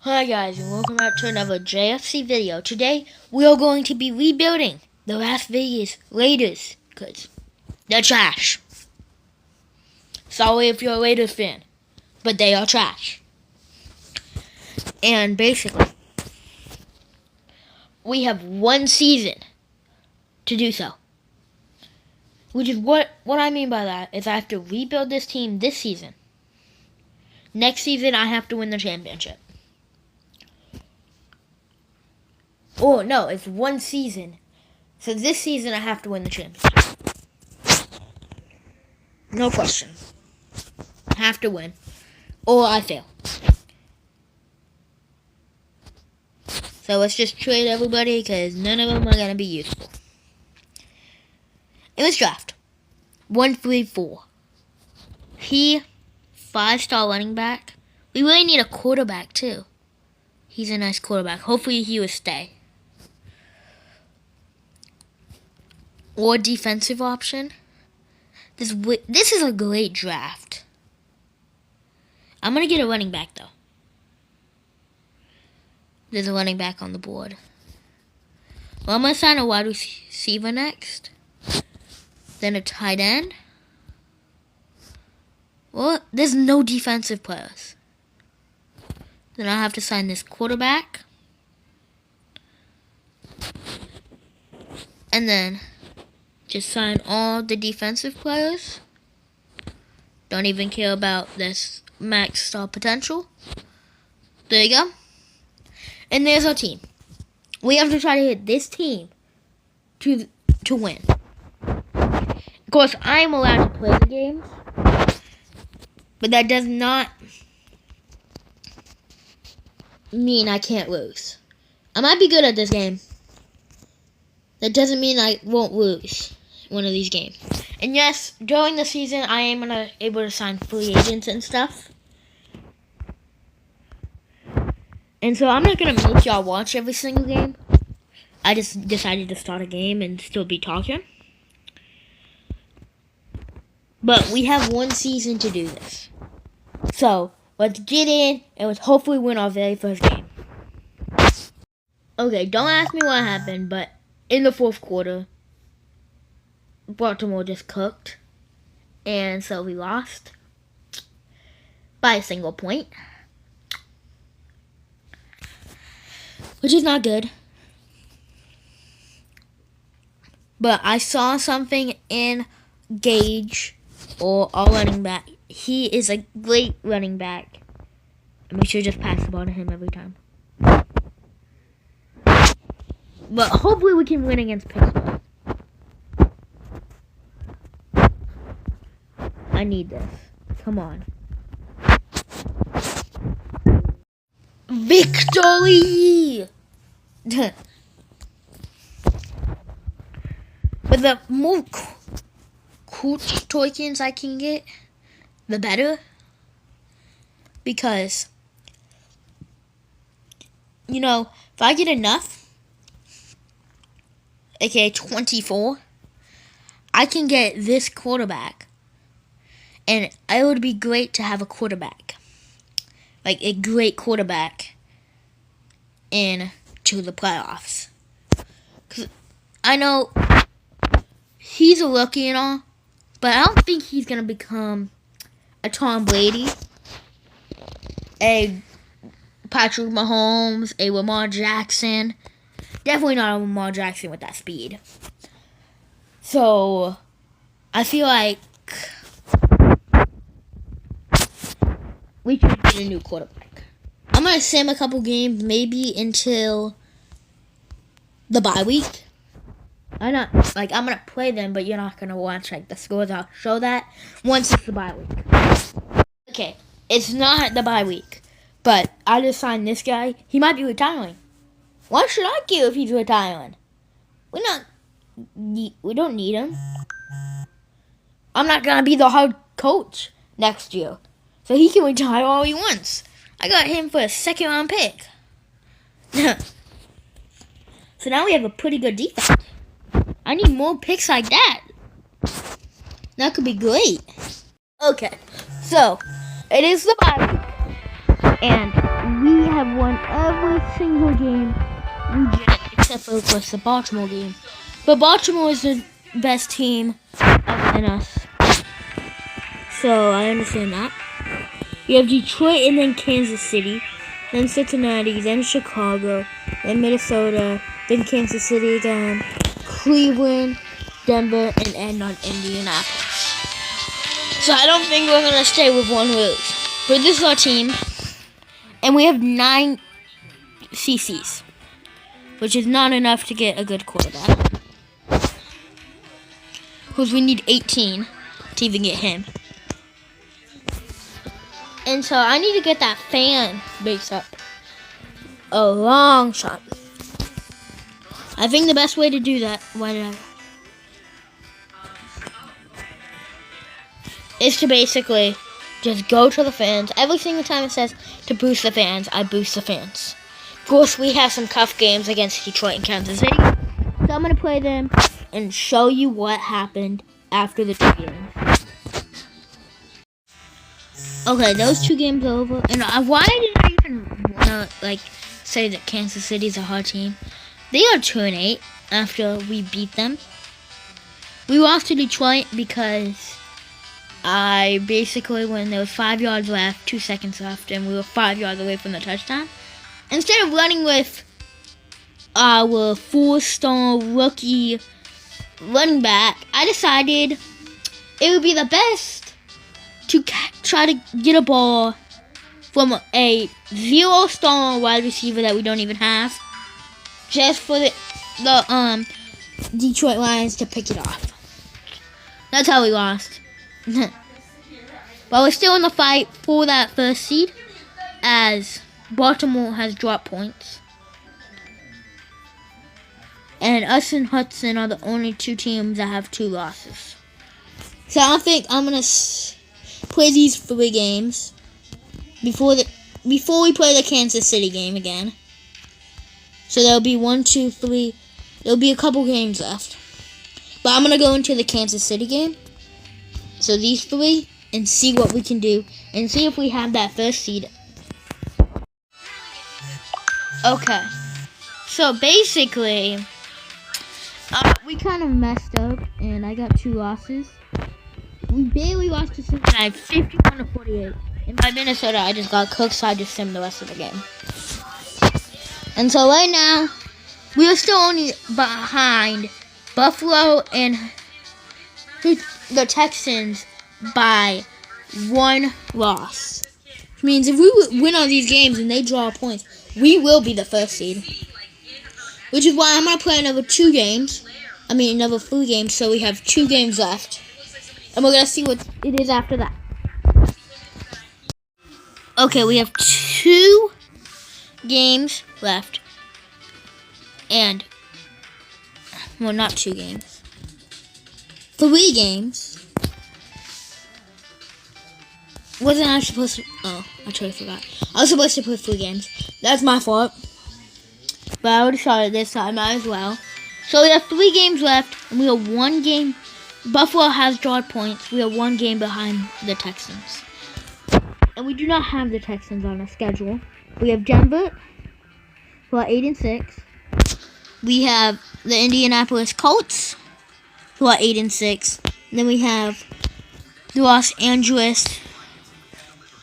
Hi guys, and welcome back to another JFC video. Today we are going to be rebuilding the Las Vegas Raiders because they're trash. Sorry if you're a Raiders fan, but they are trash. And basically, we have one season to do so. Which is what I mean by that is I have to rebuild this team this season. Next season I have to win the championship. Oh, no, it's one season. So this season, I have to win the championship. No question. Have to win. Or I fail. So let's just trade everybody, because none of them are going to be useful. And let's draft. 1-3-4. He, 5-star running back. We really need a quarterback, too. He's a nice quarterback. Hopefully he will stay. Or defensive option. This is a great draft. I'm going to get a running back, though. There's a running back on the board. Well, I'm going to sign a wide receiver next. Then a tight end. Well, there's no defensive players. Then I'll have to sign this quarterback. And then just sign all the defensive players. Don't even care about this max star potential. There you go. And there's our team. We have to try to hit this team to win. Of course, I'm allowed to play the games. But that does not mean I can't lose. I might be good at this game. That doesn't mean I won't lose one of these games. And yes, during the season, I am able to sign free agents and stuff. And so I'm not going to make y'all watch every single game. I just decided to start a game and still be talking. But we have one season to do this. So, let's get in and let's hopefully win our very first game. Okay, don't ask me what happened, but in the fourth quarter, Baltimore just cooked. And so we lost by a single point. Which is not good. But I saw something in Gage, or our running back. He is a great running back. And we should just pass the ball to him every time. But hopefully we can win against Pittsburgh. I need this. Come on. Victory! But the more cool tokens I can get, the better. Because, you know, if I get enough, aka 24, I can get this quarterback. And it would be great to have a quarterback. Like a great quarterback into the playoffs. 'Cause I know he's a rookie and all, but I don't think he's going to become a Tom Brady, a Patrick Mahomes, a Lamar Jackson. Definitely not a Lamar Jackson with that speed. So, I feel like we should get a new quarterback. I'm going to sim a couple games, maybe until the bye week. I'm going to play them, but you're not going to watch, the scores. I'll show that once it's the bye week. Okay, it's not the bye week, but I just signed this guy. He might be retiring. Why should I care if he's retiring? We don't need him. I'm not going to be the head coach next year. So he can retire all he wants. I got him for a second-round pick. So now we have a pretty good defense. I need more picks like that. That could be great. Okay, so it is the bye week. And we have won every single game we did, except for, of course, the Baltimore game. But Baltimore is the best team other than us. So, I understand that. We have Detroit and then Kansas City, then Cincinnati, then Chicago, then Minnesota, then Kansas City again, Cleveland, Denver, and end on Indianapolis. So I don't think we're going to stay with one lose. But this is our team. And we have 9 CCs, which is not enough to get a good quarterback. Because we need 18 to even get him. And so I need to get that fan base up a long shot. I think the best way to do that, is to basically just go to the fans. Every single time it says to boost the fans, I boost the fans. Of course, we have some tough games against Detroit and Kansas City. So I'm going to play them and show you what happened after the 2 games. Okay, those 2 games are over. And why did I even want to, say that Kansas City's a hard team? They are 2-8 after we beat them. We lost to Detroit because I basically, when there was 5 yards left, 2 seconds left, and we were 5 yards away from the touchdown, instead of running with our 4-star rookie running back, I decided it would be the best to try to get a ball from a 0-star wide receiver that we don't even have, just for the Detroit Lions to pick it off. That's how we lost. But we're still in the fight for that first seed, as Baltimore has dropped points. And us and Hudson are the only 2 teams that have 2 losses. So I think I'm going to play these 3 games before we play the Kansas City game again. So there'll be 1, 2, 3. There'll be a couple games left. But I'm going to go into the Kansas City game. So these 3, and see what we can do, and see if we have that first seed. Okay. So basically, we kind of messed up, and I got 2 losses. We barely lost to Cincinnati, 51-48. And by Minnesota, I just got cooked, so I just simmed the rest of the game. And so right now, we are still only behind Buffalo and the Texans by 1 loss. Which means if we win all these games and they draw points, we will be the first seed. Which is why I'm going to play another 3 games, so we have 2 games left. And we're going to see what it is after that. Okay, we have 2 games left. And, well, not 2 games. 3 games. Wasn't I supposed to... Oh, I totally forgot. I was supposed to play 3 games. That's my fault. But I already started this, so I might as well. So we have 3 games left, and we are 1 game... Buffalo has drawn points. We are 1 game behind the Texans. And we do not have the Texans on our schedule. We have Denver, who are 8-6. We have the Indianapolis Colts, who are 8-6. And then we have the Los Angeles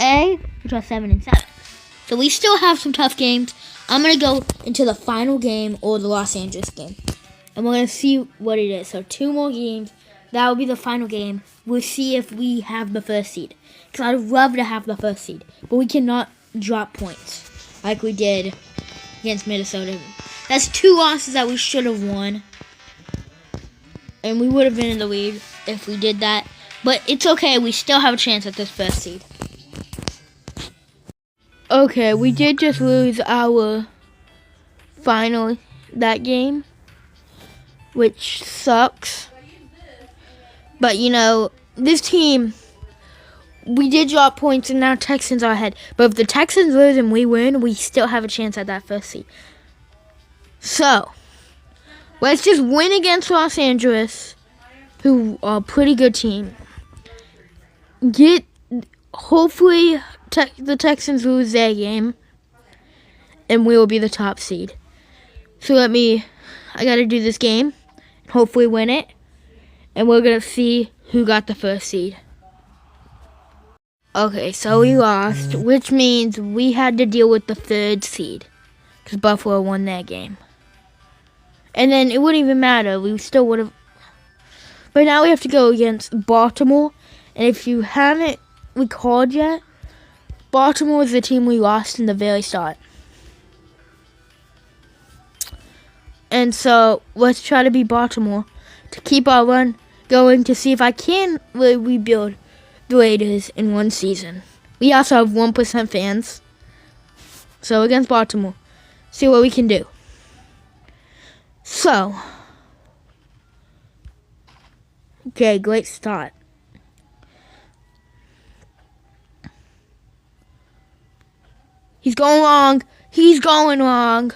A, which are 7-7. So we still have some tough games. I'm going to go into the final game, or the Los Angeles game. And we're going to see what it is. So 2 more games. That will be the final game. We'll see if we have the first seed. Because I'd love to have the first seed. But we cannot drop points like we did against Minnesota. That's 2 losses that we should have won. And we would have been in the lead if we did that. But it's okay. We still have a chance at this first seed. Okay, we did just lose our final that game, which sucks. But, this team, we did drop points, and now Texans are ahead. But if the Texans lose and we win, we still have a chance at that first seed. So, let's just win against Los Angeles, who are a pretty good team. Hopefully, the Texans lose their game. and we will be the top seed. So I gotta do this game, and hopefully win it, and we're gonna see who got the first seed. Okay, so we lost, which means we had to deal with the third seed, because Buffalo won that game. And then it wouldn't even matter, we still would have. But now we have to go against Baltimore, and if you haven't recalled yet, Baltimore was the team we lost in the very start. And so let's try to beat Baltimore to keep our run going to see if I can rebuild the Raiders in one season. We also have 1% fans. So against Baltimore, see what we can do. So, okay, great start. He's going long. He's going long.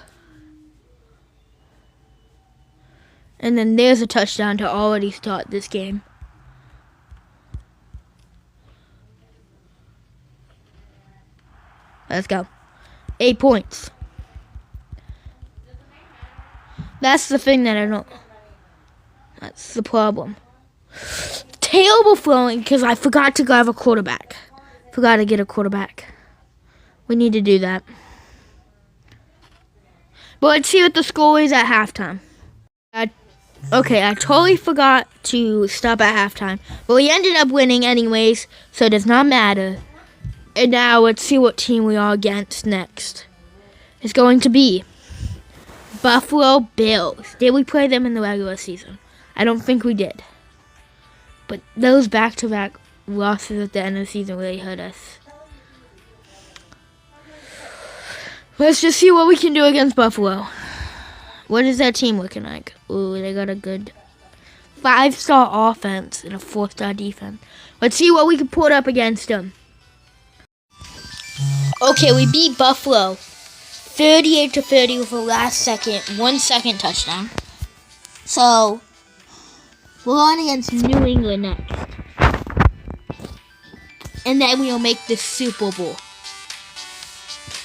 And then there's a touchdown to already start this game. Let's go. 8 points. That's the thing that I don't. That's the problem. Terrible throwing because I forgot to grab a quarterback. Forgot to get a quarterback. We need to do that. But let's see what the score is at halftime. I totally forgot to stop at halftime. But we ended up winning anyways, so it does not matter. And now let's see what team we are against next. It's going to be Buffalo Bills. Did we play them in the regular season? I don't think we did. But those back-to-back losses at the end of the season really hurt us. Let's just see what we can do against Buffalo. What is that team looking like? Ooh, they got a good 5-star offense and a 4-star defense. Let's see what we can put up against them. Okay, we beat Buffalo 38-30 with a last second, 1 second touchdown. So, we're on against New England next. And then we'll make the Super Bowl.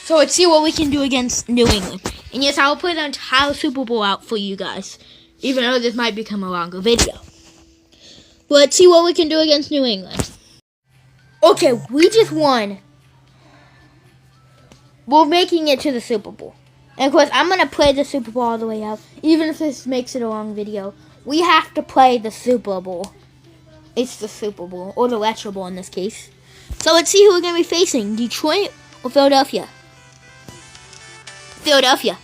So let's see what we can do against New England. And yes, I'll put the entire Super Bowl out for you guys, even though this might become a longer video. But let's see what we can do against New England. Okay, we just won. We're making it to the Super Bowl. And of course, I'm going to play the Super Bowl all the way out. Even if this makes it a long video, we have to play the Super Bowl. It's the Super Bowl, or the Retro Bowl in this case. So let's see who we're going to be facing, Detroit or Philadelphia. Philadelphia.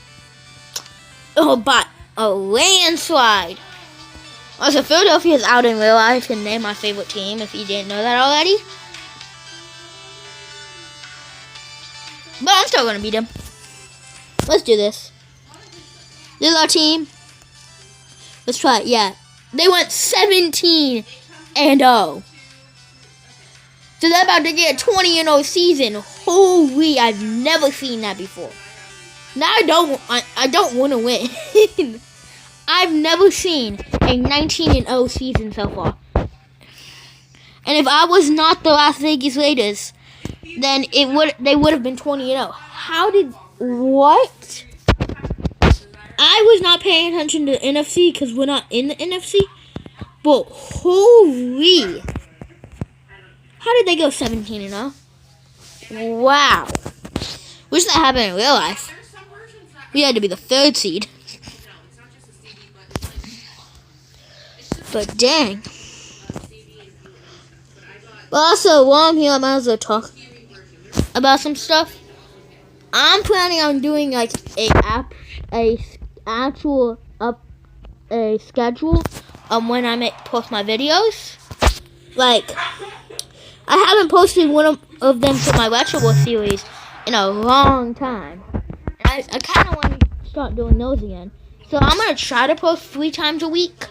Oh, but a landslide. Also, Philadelphia is out in real life, and they're my favorite team, if you didn't know that already. But I'm still going to beat them. Let's do this. This is our team. Let's try it. Yeah. They went 17-0. So they're about to get a 20-0 season. Holy, I've never seen that before. Now I don't want to win. I've never seen a 19-0 season so far. And if I was not the Las Vegas Raiders, then they would have been 20-0. What? I was not paying attention to the NFC because we're not in the NFC. But holy. How did they go 17-0? Wow. Wish that happened in real life. We had to be the 3rd seed. But dang. But also, while I'm here, I might as well talk about some stuff. I'm planning on doing like a schedule when I post my videos. Like, I haven't posted one of them for my Retro Bowl series in a long time. I kind of want to start doing those again. So I'm going to try to post 3 times a week.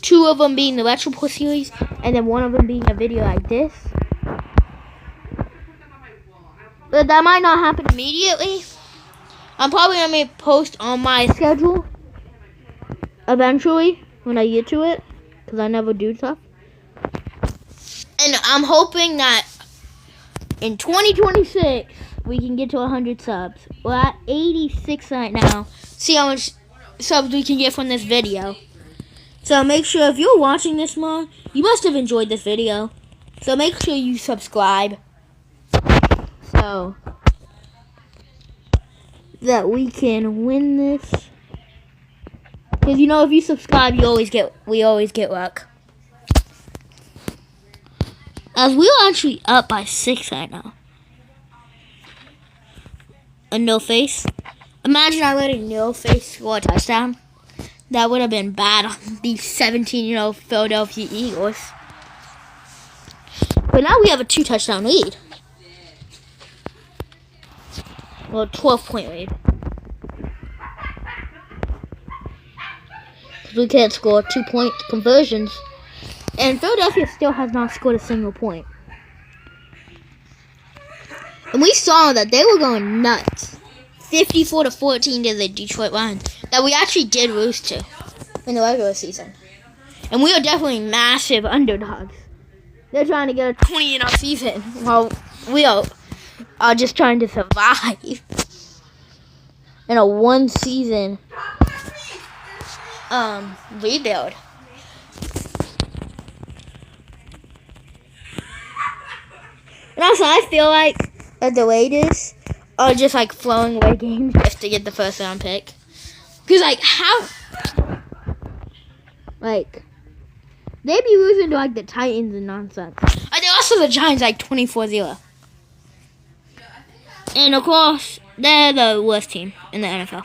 2 of them being the Retro Bowl series, and then 1 of them being a video like this. But that might not happen immediately. I'm probably going to post on my schedule eventually when I get to it, because I never do stuff. And I'm hoping that in 2026, we can get to 100 subs. We're at 86 right now. See how much subs we can get from this video. So make sure if you're watching this more, you must have enjoyed this video. So make sure you subscribe. So that we can win this. Because you know, if you subscribe, we always get luck. As we are actually up by 6 right now. A no face. Imagine I let a no face score a touchdown. That would have been bad on the 17-year-old Philadelphia Eagles. But now we have a 2 touchdown lead. Well, 12-point lead. Because we can't score 2-point conversions. And Philadelphia still has not scored a single point. And we saw that they were going nuts. 54-14 to the Detroit Lions. That we actually did lose to in the regular season. And we are definitely massive underdogs. They're trying to get a 20-0 season. While we are just trying to survive in a 1-season rebuild. And also, I feel like that the Raiders are just like throwing away games just to get the first round pick. Because like how, like they'd be losing to like the Titans and nonsense. They lost to the Giants like 24-0. And of course, they're the worst team in the NFL.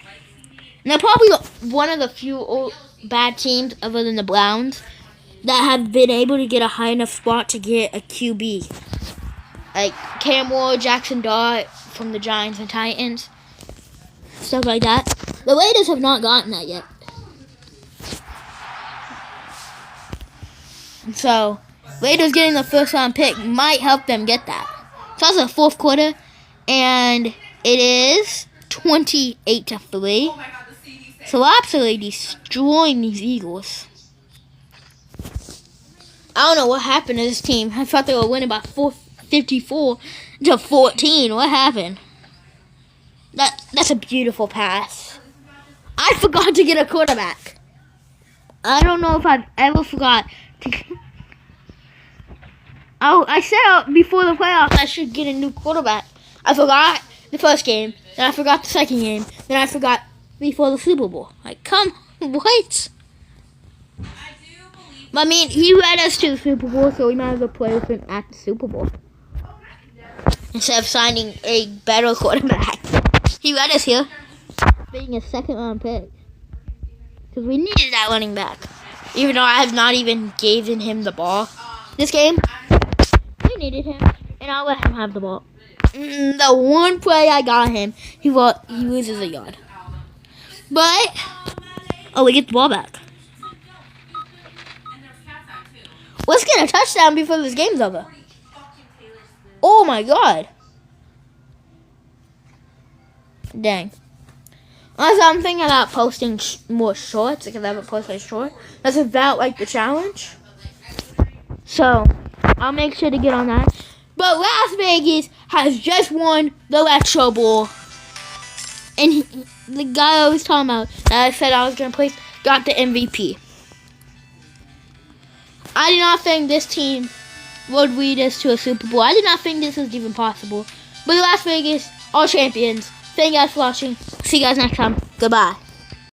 And they're probably one of the few bad teams, other than the Browns, that have been able to get a high enough spot to get a QB. Like Cam Ward, Jackson Dart from the Giants and Titans. Stuff like that. The Raiders have not gotten that yet. So, Raiders getting the first round pick might help them get that. So that's the fourth quarter. And it is 28-3. So we're absolutely destroying these Eagles. I don't know what happened to this team. I thought they were winning by 54-14. What happened? That's a beautiful pass. I forgot to get a quarterback. I don't know if I've ever forgot to. I said before the playoffs I should get a new quarterback. I forgot the first game, then I forgot the second game, then I forgot before the Super Bowl. Like, come, what? I mean, he led us to the Super Bowl, so we might as well play with him at the Super Bowl. Instead of signing a better quarterback. He led us here, being a second-round pick. Because we needed that running back. Even though I have not even given him the ball. This game, we needed him, and I'll let him have the ball. The one play I got him, he loses a yard. But, we get the ball back. Let's get a touchdown before this game's over. Oh my god. Dang. Also, I'm thinking about posting more shorts because I haven't posted a short. That's about like the challenge. So, I'll make sure to get on that. But Las Vegas has just won the Retro Bowl. And the guy I was talking about that I said I was going to place got the MVP. I did not think this team would lead us to a Super Bowl. I did not think this was even possible. But Las Vegas, all champions. Thank you guys for watching. See you guys next time. Goodbye.